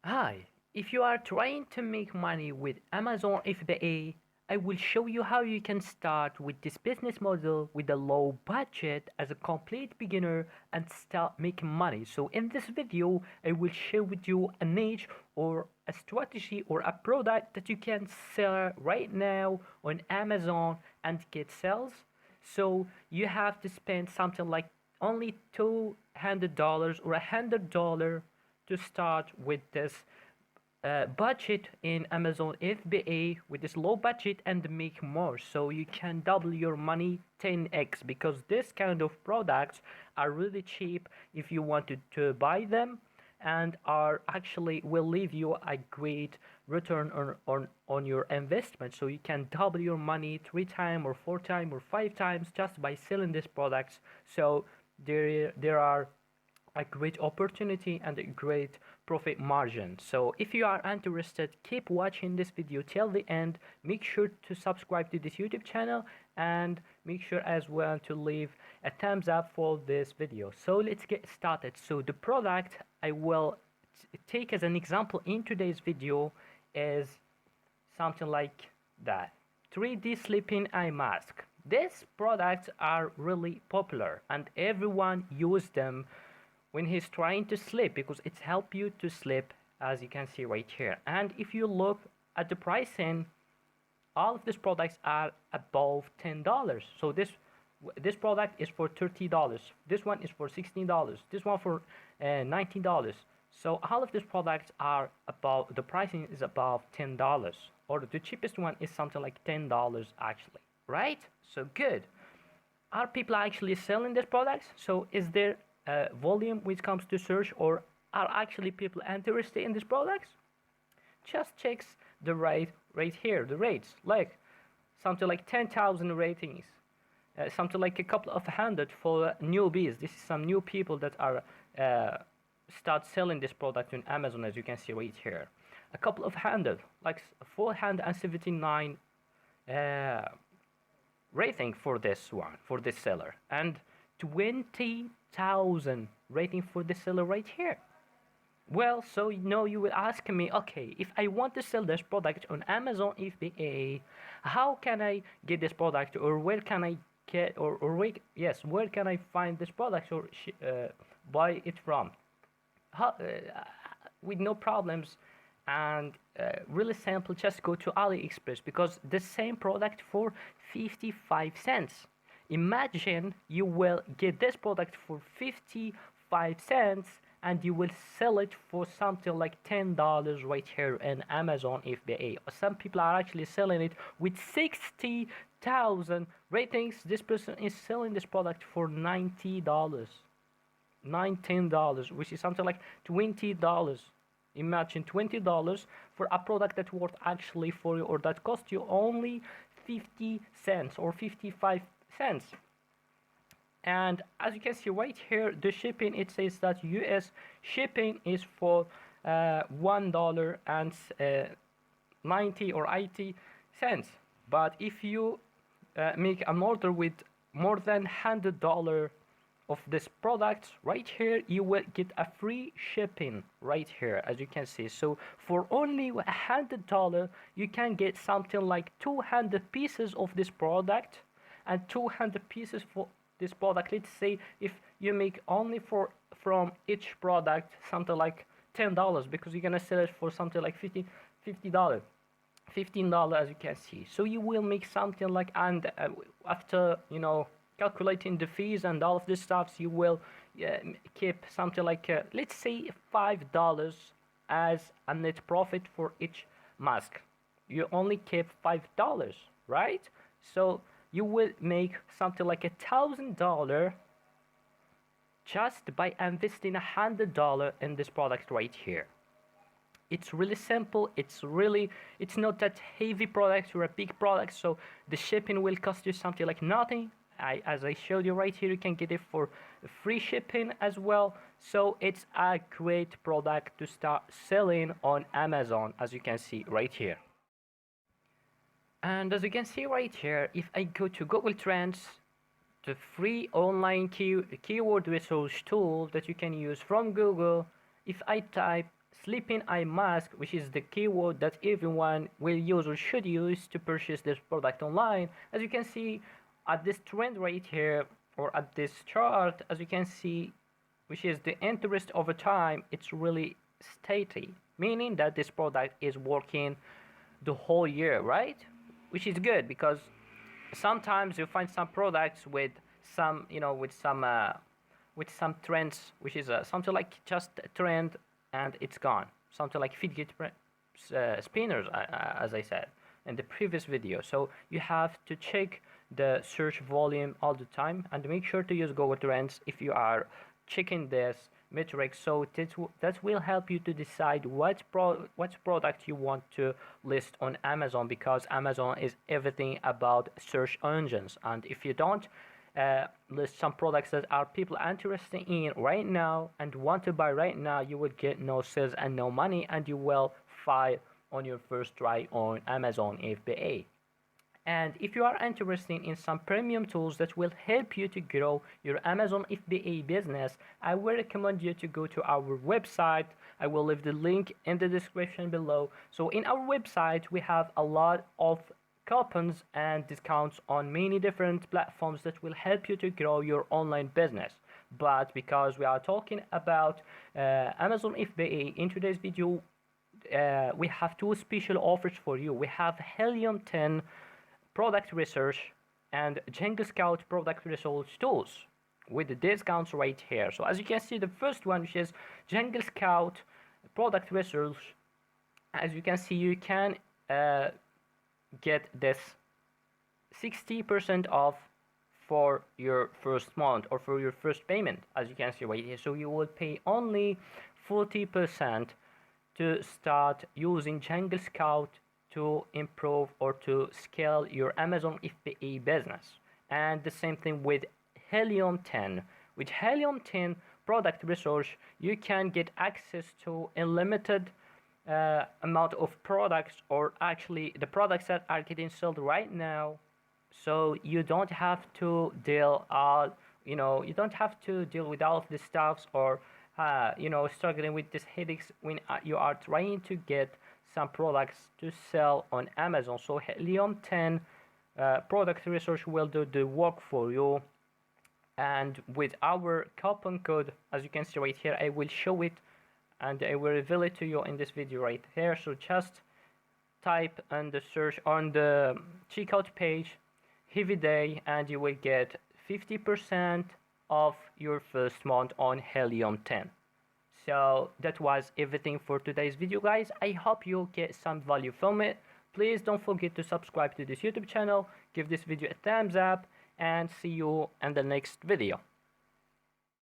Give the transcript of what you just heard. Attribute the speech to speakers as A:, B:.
A: Hi, if you are trying to make money with Amazon FBA, I will show you how you can start with this business model with a low budget as a complete beginner and start making money. So in this video, I will share with you a niche or a strategy or a product that you can sell right now on Amazon and get sales. So you have to spend something like only $200 or $100 to start with this budget in Amazon FBA with this low budget and make more, so you can double your money 10x, because this kind of products are really cheap if you wanted to buy them, and are actually will leave you a great return on your investment. So you can double your money 3 times or 4 times or 5 times just by selling these products. So there are a great opportunity and a great profit margin. So if you are interested, keep watching this video till the end. Make sure to subscribe to this YouTube channel and make sure as well to leave a thumbs up for this video. So let's get started. So the product I will take as an example in today's video is something like that: 3D sleeping eye mask. These products are really popular and everyone uses them when he's trying to sleep, because it's help you to sleep, as you can see right here. And if you look at the pricing, all of these products are above $10. So this product is for $30, this one is for $16, this one for $19. So all of these products are above, the pricing is above $10, or the cheapest one is something like $10 actually, right? So good. Are people actually selling these products? So is there volume which comes to search, or are actually people interested in these products? Just checks the rate right here, the rates, like something like 10,000 ratings, something like a couple of hundred for newbies. This is some new people that are start selling this product on Amazon, as you can see right here. A couple of hundred, like 479 rating for this one, for this seller, and 20,000 rating for the seller right here. Well, so you will ask me, okay, if I want to sell this product on Amazon FBA, how can I get this product, or where can I get, or where can I find this product, or buy it from? With no problems and really simple, just go to AliExpress, because the same product for 55 cents. Imagine you will get this product for 55 cents and you will sell it for something like $10 right here in Amazon FBA. Some people are actually selling it with 60,000 ratings. This person is selling this product for $90, $19, which is something like $20. Imagine $20 for a product that worth actually for you, or that cost you only 50 cents or 55 cents. And as you can see right here, the shipping, it says that US shipping is for $1 and 90 or 80 cents. But if you make an order with more than $100 of this product right here, you will get a free shipping right here, as you can see. So for only $100 you can get something like 200 pieces of this product, and 200 pieces for this product. Let's say if you make only from each product something like $10, because you're gonna sell it for something like $50, $15, as you can see. So you will make something like, and after calculating the fees and all of this stuff, you will keep something like let's say $5 as a net profit for each mask. You only keep $5, right? So you will make something like $1,000 just by investing $100 in this product right here. It's really simple. It's not that heavy product or a big product, so the shipping will cost you something like nothing. As I showed you right here, you can get it for free shipping as well. So it's a great product to start selling on Amazon, as you can see right here. And as you can see right here, if I go to Google Trends, the free online keyword research tool that you can use from Google, if I type sleeping eye mask, which is the keyword that everyone will use or should use to purchase this product online. As you can see at this trend right here, or at this chart, as you can see, which is the interest over time, it's really steady, meaning that this product is working the whole year, right? Which is good, because sometimes you find some products with some, with some trends, which is something like just a trend and it's gone. Something like fidget spinners, as I said in the previous video. So you have to check the search volume all the time and make sure to use Google Trends if you are checking this metric. So that will help you to decide what product you want to list on Amazon, because Amazon is everything about search engines. And if you don't list some products that are people interested in right now and want to buy right now, you will get no sales and no money, and you will fail on your first try on Amazon FBA. And if you are interested in some premium tools that will help you to grow your Amazon FBA business, I will recommend you to go to our website. I will leave the link in the description below. So in our website, we have a lot of coupons and discounts on many different platforms that will help you to grow your online business. But because we are talking about Amazon FBA in today's video, we have two special offers for you. We have Helium 10 product research and Jungle Scout product research tools with the discounts right here. So as you can see, the first one, which is Jungle Scout product research, as you can see, you can get this 60% off for your first month or for your first payment, as you can see right here. So you will pay only 40% to start using Jungle Scout to improve or to scale your Amazon FBA business. And the same thing with Helium 10. With Helium 10 product research, you can get access to unlimited amount of products, or actually the products that are getting sold right now. So you don't have to deal you don't have to deal with all of the stuffs, or struggling with these headaches when you are trying to get some products to sell on Amazon. So Helium 10 product research will do the work for you. And with our coupon code, as you can see right here, I will show it and I will reveal it to you in this video right here. So just type on the search on the checkout page Heavy Day, and you will get 50% off your first month on Helium 10. So that was everything for today's video, guys. I hope you get some value from it. Please don't forget to subscribe to this YouTube channel, give this video a thumbs up, and see you in the next video.